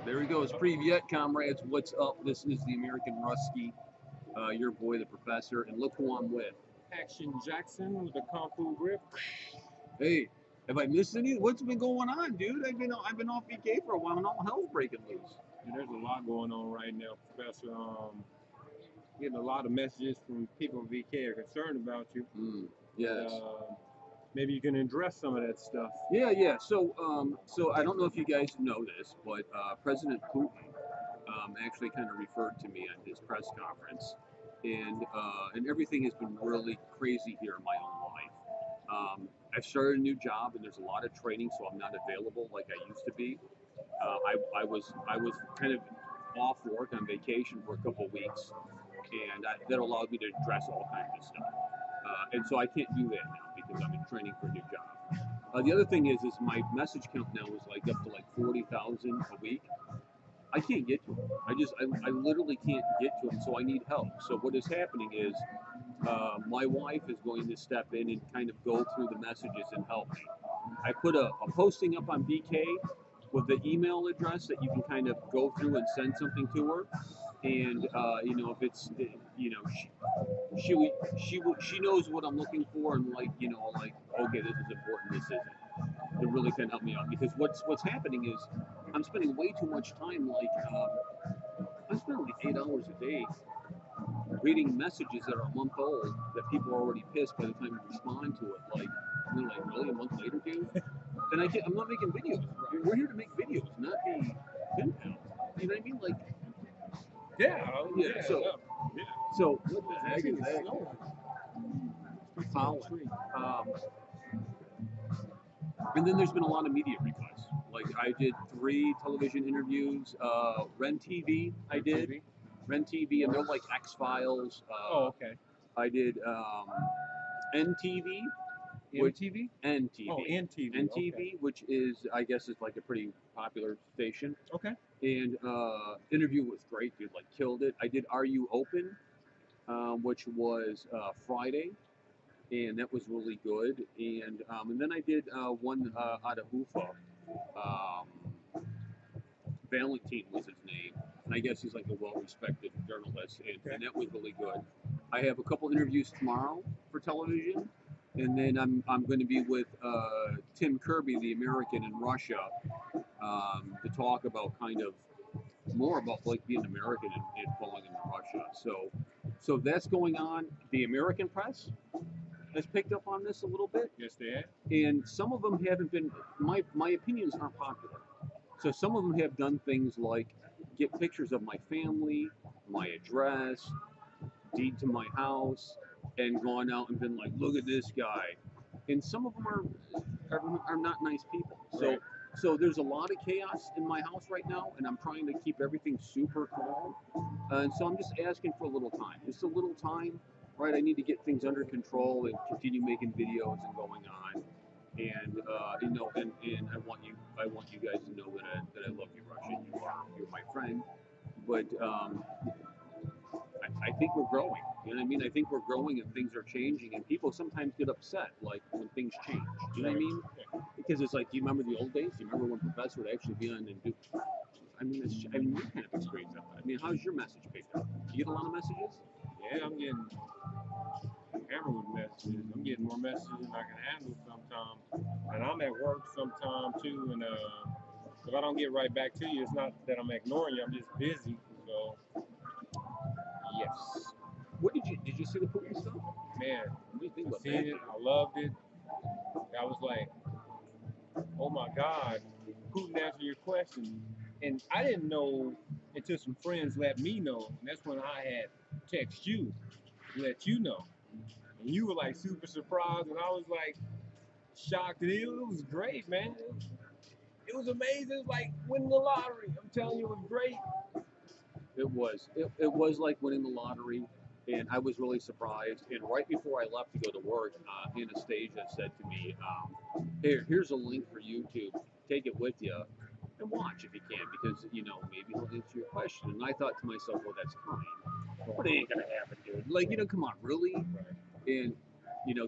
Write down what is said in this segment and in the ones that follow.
There he goes. Privyet, comrades. What's up? This is the American Rusky, your boy, the professor, and look who I'm with. Action Jackson with the Kung Fu grip. Hey, have I missed any? What's been going on, dude? I've been off VK for a while, and all hell's breaking loose. And there's a lot going on right now, Professor. Getting a lot of messages from people in VK are concerned about you. Yes. Maybe you can address some of that stuff. Yeah. So I don't know if you guys know this, but President Putin actually kind of referred to me on his press conference, and everything has been really crazy here in my own life. I've started a new job, and there's a lot of training, so I'm not available like I used to be. I was kind of off work on vacation for a couple of weeks, and that allowed me to address all kinds of stuff. And so I can't do that now because I'm in training for a new job. The other thing is my message count now is like up to like 40,000 a week. I can't get to them. I literally can't get to them, so I need help. So what is happening is my wife is going to step in and kind of go through the messages and help me. I put a posting up on BK with the email address that you can kind of go through and send something to her. And if it's she knows what I'm looking for, and like okay, this is important, this isn't. It really can help me out because what's happening is I'm spending way too much time I'm spending like 8 hours a day reading messages that are a month old that people are already pissed by the time you respond to it. Like, they're like, really, a month later, dude? And I'm not making videos. We're here to make videos, not be pen pals. You know what I mean? Like, Yeah. So what the heck is that? Pollen. And then there's been a lot of media requests. Like I did 3 television interviews. Ren TV, I did. Ren TV, and they're like X Files. Okay. I did NTV. MTV? NTV. Oh, NTV. NTV, Okay. which is, I guess, is like a pretty popular station. Okay. And interview was great, dude. Like killed it. I did Are You Open, which was Friday, and that was really good. And then I did one out of Ufa. Valentine was his name, and I guess he's like a well-respected journalist, and that was really good. I have a couple interviews tomorrow for television, and then I'm going to be with Tim Kirby, the American in Russia, to talk about kind of more about like being American and falling into Russia. So that's going on. The American press has picked up on this a little bit. Yes, they have. And some of them haven't been. My opinions aren't popular. So some of them have done things like get pictures of my family, my address, deed to my house, and gone out and been like, look at this guy. And some of them are not nice people. Right. So there's a lot of chaos in my house right now, and I'm trying to keep everything super calm. And so I'm just asking for a little time, just a little time, right? I need to get things under control and continue making videos and going on. And and I want you guys to know that I love you, Russia. You're my friend. But I think we're growing. You know what I mean? I think we're growing and things are changing, and people sometimes get upset like when things change. You know what I mean? Because it's like, do you remember the old days? Do you remember when Professor would actually be on and do? You kind of experience that. I mean, how's your message picked up? Do you get a lot of messages? Yeah, I'm getting hammered with messages. I'm getting more messages than I can handle sometimes. And I'm at work sometimes too, and if I don't get right back to you, it's not that I'm ignoring you. I'm just busy. So yes. What did you see the Putin stuff? Man, What do you think I about seen that? it. I loved it. I was like, oh my God, Putin answered your question. And I didn't know until some friends let me know. And that's when I had text you, let you know. And you were like super surprised, and I was like shocked. And it was great, man. It was amazing. It was like winning the lottery. I'm telling you, it was great. It was. It was like winning the lottery, and I was really surprised. And right before I left to go to work, Anastasia said to me, here's a link for YouTube. Take it with you and watch if you can, because maybe he'll answer your question." And I thought to myself, "Well, that's kind, but it ain't gonna happen, dude. Like, come on, really?" And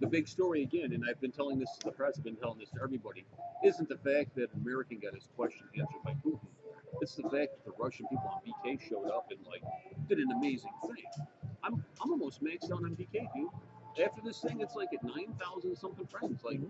the big story again, and I've been telling this to the press, I've been telling this to everybody, isn't the fact that an American got his question answered by Putin. It's the fact that the Russian people on BK showed up and like did an amazing thing. I'm almost maxed out on BK, dude. After this thing, it's like at 9,000 something friends. Like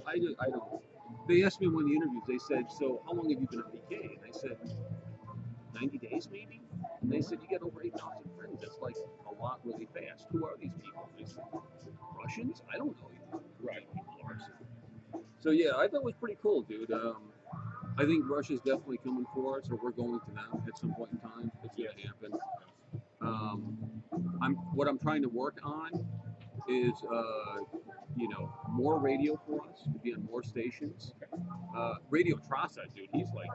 I don't. They asked me in one of the interviews. They said, "So how long have you been on BK?" And I said, 90 days maybe. And they said, "You got over 8,000 friends. That's like a lot really fast. Who are these people?" And I said, "Russians? I don't know who Right. people are." So yeah, I thought it was pretty cool, dude. I think Russia's definitely coming for us, or we're going to them at some point in time. It's going to happen. What I'm trying to work on is, more radio for us to be on more stations. Radio Trasa, dude, he's like,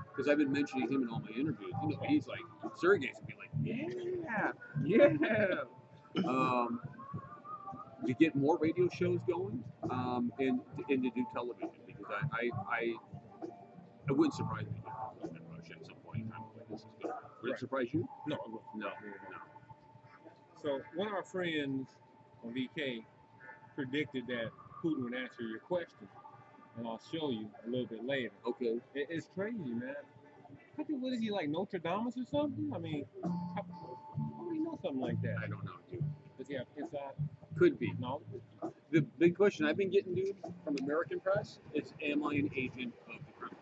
because I've been mentioning him in all my interviews. You know, he's like, Sergey's gonna be like, yeah. To get more radio shows going, and to do television, because it wouldn't surprise me if it was in Russia at some point in time. Like, this is good. Would it surprise you? No. No. So one of our friends on VK predicted that Putin would answer your question, and I'll show you a little bit later. Okay. It's crazy, man. I think, what is he, like Nostradamus or something? I mean, how do you know something like that? I don't know, dude. Does he have inside? Could be. No. The big question I've been getting, dude, from American press is, am I an agent of the Kremlin?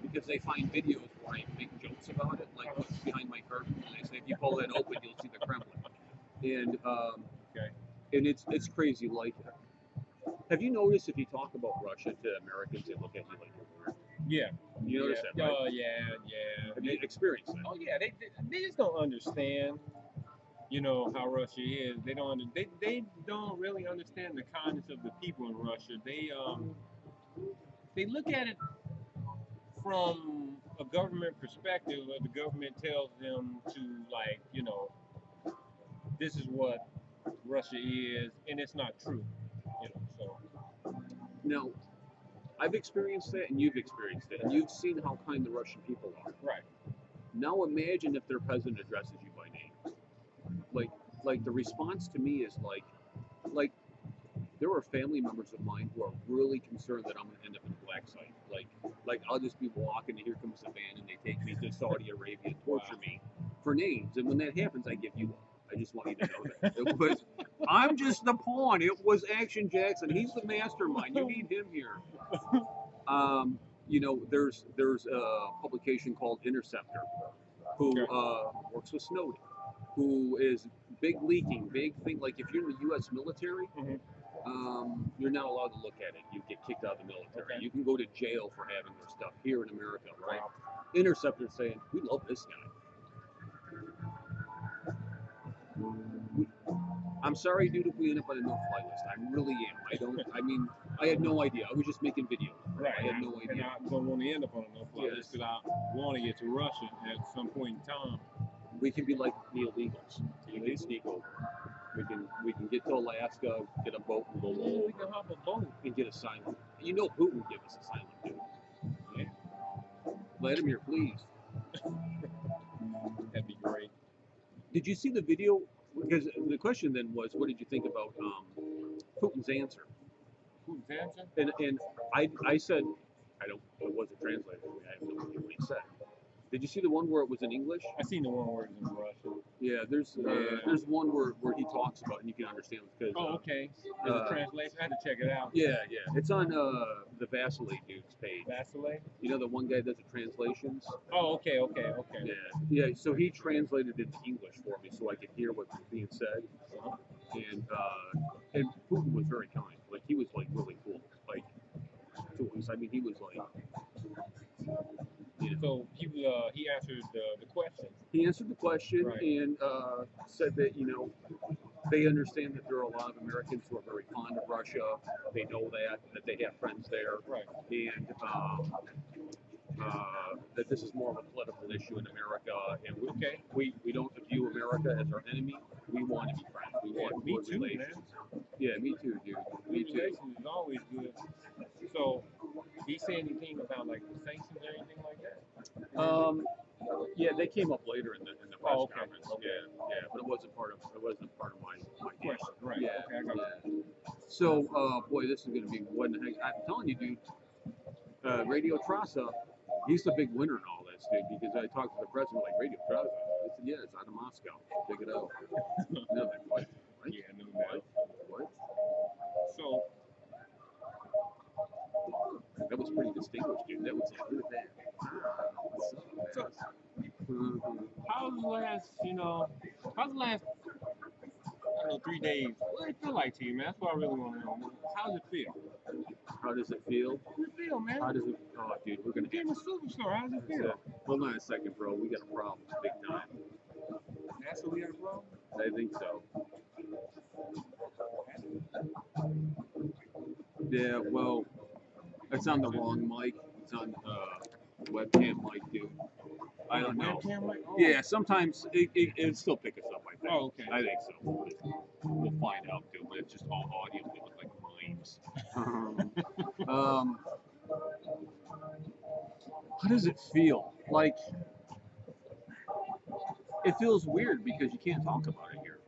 Because they find videos where I make jokes about it, like what's behind my curtain, and they say if you pull that open, you'll see the Kremlin. And and it's crazy. Like, have you noticed if you talk about Russia to Americans, they look at you like you're weird? Yeah. You notice that, right? Oh, yeah. Have you experienced that? Oh, yeah. They just don't understand, how Russia is. They don't really understand the kindness of the people in Russia. They look at it from a government perspective, where the government tells them to, like, this is what Russia is, and it's not true. So. Now, I've experienced that, and you've experienced it, and you've seen how kind the Russian people are. Right. Now imagine if their president addresses you by name. Like the response to me is like there are family members of mine who are really concerned that I'm going to end up in a black site. Like I'll just be walking, and here comes the van, and they take me to Saudi Arabia and torture me for names. And when that happens, I give you up. I just want you to know that. It was, I'm just the pawn. It was Action Jackson. He's the mastermind. You need him here. There's a publication called Interceptor, who works with Snowden, who is big leaking, big thing. Like, if you're in the U.S. military, you're not allowed to look at it. You get kicked out of the military. Okay. You can go to jail for having their stuff here in America, right? Wow. Interceptor saying, we love this guy. I'm sorry, dude, if we end up on a no-fly list. I really am. I had no idea. I was just making videos. Right. I had no idea. And I don't want to end up on a no-fly list, because I want to get to Russia at some point in time. We can be like the illegals. You can sneak over. We can get to Alaska, get a boat, and go over. We can hop a boat and get asylum. You know Putin would give us asylum, dude. Yeah. Vladimir, please. That'd be great. Did you see the video? Because the question then was, what did you think about Putin's answer? Putin's answer? And I said, it wasn't translated for me. I have no idea what he said. Did you see the one where it was in English? I seen the one where it was in Russian. Yeah, there's one where he talks about it, and you can understand because. Oh, okay. There's a translation. I had to check it out. Yeah. It's on the Vasily dude's page. Vasily? You know, the one guy that does the translations? Oh, okay. Yeah. So he translated it into English for me, so I could hear what was being said. And Putin was very kind. Like, he was like really cool. Like, to us. I mean, he was like. So he answered the question. He answered the question, right. And said that they understand that there are a lot of Americans who are very fond of Russia. They know that they have friends there, right. And that this is more of a political issue in America, and we don't view America as our enemy. We want to be friends. We want good relations. Man. Yeah, me too, dude. Me too. Relations is always good. So, did he say anything about like the sanctions or anything like that? Yeah, they came up later in the press conference. Okay. Yeah, but it wasn't part of my deal. Right. Yeah. Okay, I got you. So, boy, this is going to be what the heck. I'm telling you, dude. Radio Trasa He's the big winner in all this, dude, because I talked to the president like radio. I said, yeah, it's out of Moscow. Check it out. No, like, what? What? Yeah, no doubt. What? So, That was pretty distinguished, dude. That was like, look at that. What's up, so man? how's the last, how's the last, I don't know, 3 days? What does it feel like to you, man? That's what I really want to know. How does it feel? How does it feel? How does it feel, man? How does it? Oh, dude, we're gonna. You're a superstar. How does it feel? Hold on a second, bro. We got a problem, big time. That's what we got a problem? I think so. Yeah. Well, it's on the wrong mic. It's on webcam mic, dude. I don't know. Webcam mic? Oh. Yeah, sometimes it'll still pick us up, I think. Oh, okay. I think so. We'll find out, dude. But it's just all audio. We look like mimes. How does it feel? Like, it feels weird because you can't talk about it here,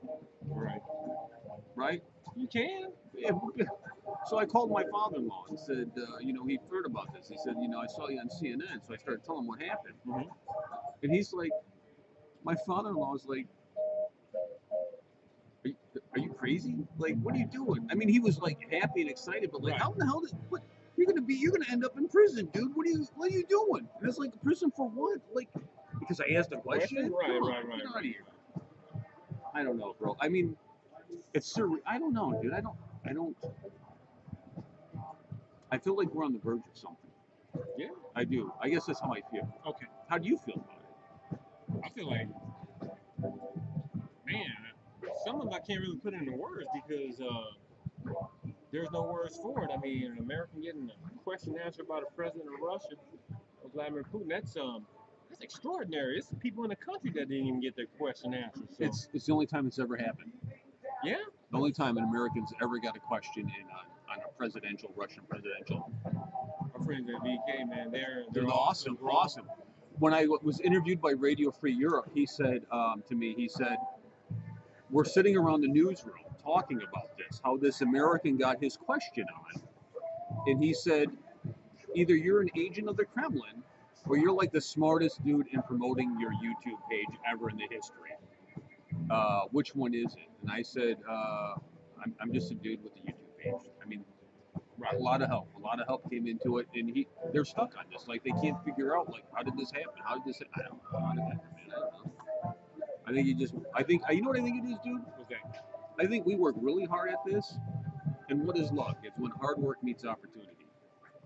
Right. right? You can. Yeah. So I called my father-in-law and said, he heard about this. He said, I saw you on CNN. So I started telling him what happened. Mm-hmm. And he's like, my father-in-law's like, are you crazy? Like, what are you doing? I mean, he was like happy and excited, but like, Right. how in the hell what? You're gonna end up in prison, dude. What are you doing? And it's like, prison for what? Like, because I asked a question? Right. Come on, get out of here. I don't know, bro. I mean, it's surreal. I don't know, dude. I don't. I feel like we're on the verge of something. Yeah. I do. I guess that's how I feel. Okay. How do you feel about it? I feel like, man, some of it I can't really put into words because there's no words for it. I mean, an American getting a question answered by the president of Russia, Vladimir Putin, that's extraordinary. It's the people in the country that didn't even get their question answered. So. It's the only time it's ever happened. Yeah. The only time an American's ever got a question in on a Russian presidential. Our friends at VK, man, They're awesome. When I was interviewed by Radio Free Europe, he said to me, we're sitting around the newsroom talking about this, how this American got his question on. And he said, either you're an agent of the Kremlin or you're like the smartest dude in promoting your YouTube page ever in the history. Which one is it? And I said, I'm just a dude with a YouTube page. I mean, a lot of help came into it, and they're stuck on this. Like, they can't figure out, like, how did this happen? I don't know. How did that happen, man? I don't know. You know what I think it is, dude? What's that? I think we work really hard at this, and what is luck? It's when hard work meets opportunity.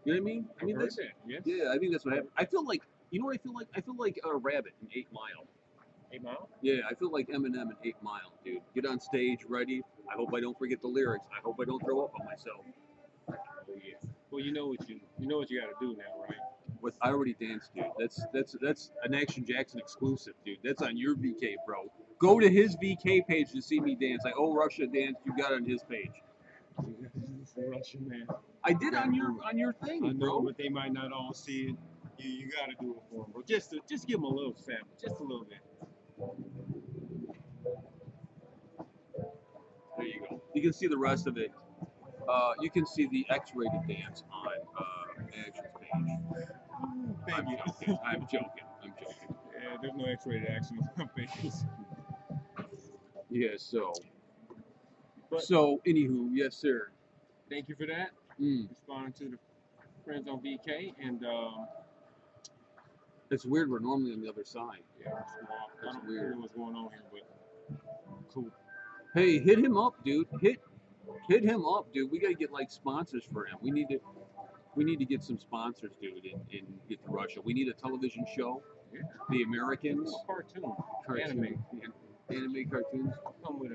You know what I mean? I mean, I've heard that, yes. Yeah, I think that's what happened. I feel like, you know what I feel like? I feel like a rabbit in 8 Mile. 8 Mile? Yeah, I feel like Eminem in 8 Mile, dude. Get on stage, ready. I hope I don't forget the lyrics. I hope I don't throw up on myself. Oh yeah. Well, you know what you got to do now, right? I already danced, dude. That's an Action Jackson exclusive, dude. That's on your VK, bro. Go to his VK page to see me dance. I owe Russia a dance. You got it on his page. Russia, man. I did on your thing, I know, bro. but they might not all see it. You got to do it for them, bro. Just give them a little sample, just a little bit. There you go. You can see the rest of it. You can see the X-rated dance on Action's page. Thank you. I'm joking. Yeah, there's no X-rated action on my page. Yeah, so But anywho, yes, sir. thank you for that. Responding to the friends on VK, and it's weird. We're normally on the other side. yeah, I don't know what's going on here, but cool. Hey, hit him up, dude. Hit him up, dude. We gotta get like sponsors for him. We need to get some sponsors, dude, and get to Russia. We need a television show. Yeah. The Americans. Cartoon. Anime. Anime cartoons. Come with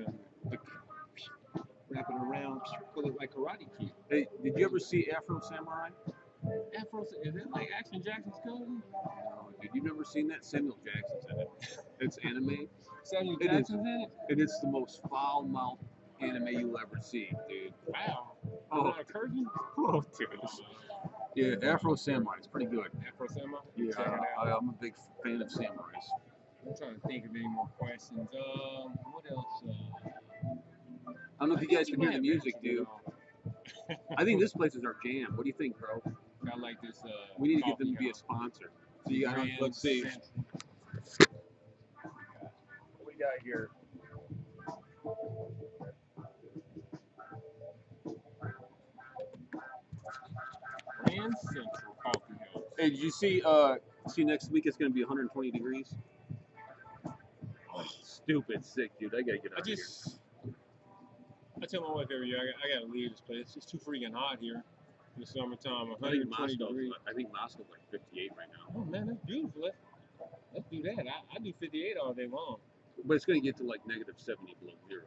wrap it around, pull it like Karate Kid. Hey, did you ever see Afro Samurai? Afro, is it like Action Jackson's cousin? No, dude, you've never seen that? Samuel Jackson's in it. It's anime. Samuel Jackson's in it? And it's the most foul-mouthed anime you'll ever see, dude. Wow. Oh, Not a curtain? oh, dude. Yeah, Afro Samurai. It's pretty good. Afro Samurai? Yeah, Check it out. I'm a big fan of samurais. I'm trying to think of any more questions. What else? I don't know if you guys can hear the music, dude. I think this place is our jam. What do you think, bro? I like this. We need to get them to be a sponsor. So you got, Grand let's see, Central. what we got here. Grand Central Coffee House. Hey, did you see next week it's going to be 120 degrees? Oh, stupid sick, dude. I got to get out of here. I tell my wife every year, I gotta leave this place. It's too freaking hot here in the summertime. I think 120 degrees. Moscow's like 58 right now. Oh man, that's beautiful. Let's do that. I do 58 all day long. But it's going to get to like negative 70 below zero.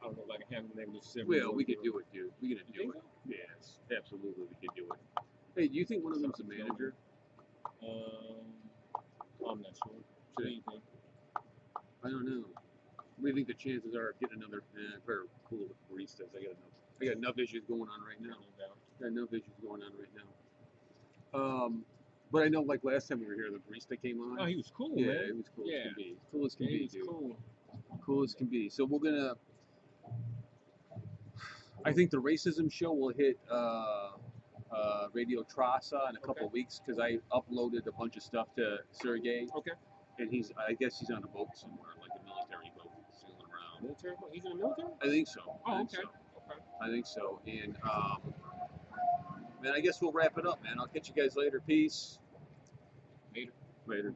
I don't know if I can handle negative 7. Well, we could do it, dude. We can do think it. Yes, absolutely, we could do it. Hey, do you think one of them's a manager? I'm not sure. What do you think? I don't know. What do you think the chances are of getting another pair of cool baristas? I got enough issues going on right now. Got enough issues going on right now. But I know, like last time we were here, the barista came on. Oh, he was cool, yeah, man. it was cool Yeah. as can be. Cool as can Yeah, be, he was dude. cool. Cool as can be. So we're gonna. I think the racism show will hit Radio Trasa in a couple weeks because I uploaded a bunch of stuff to Sergey. Okay. And I guess he's on a boat somewhere, like a military boat, sailing around. Military? He's in the military? I think so. Oh, I think okay. so. I think so. And man, I guess we'll wrap it up, man. I'll catch you guys later. Peace. Later. Later.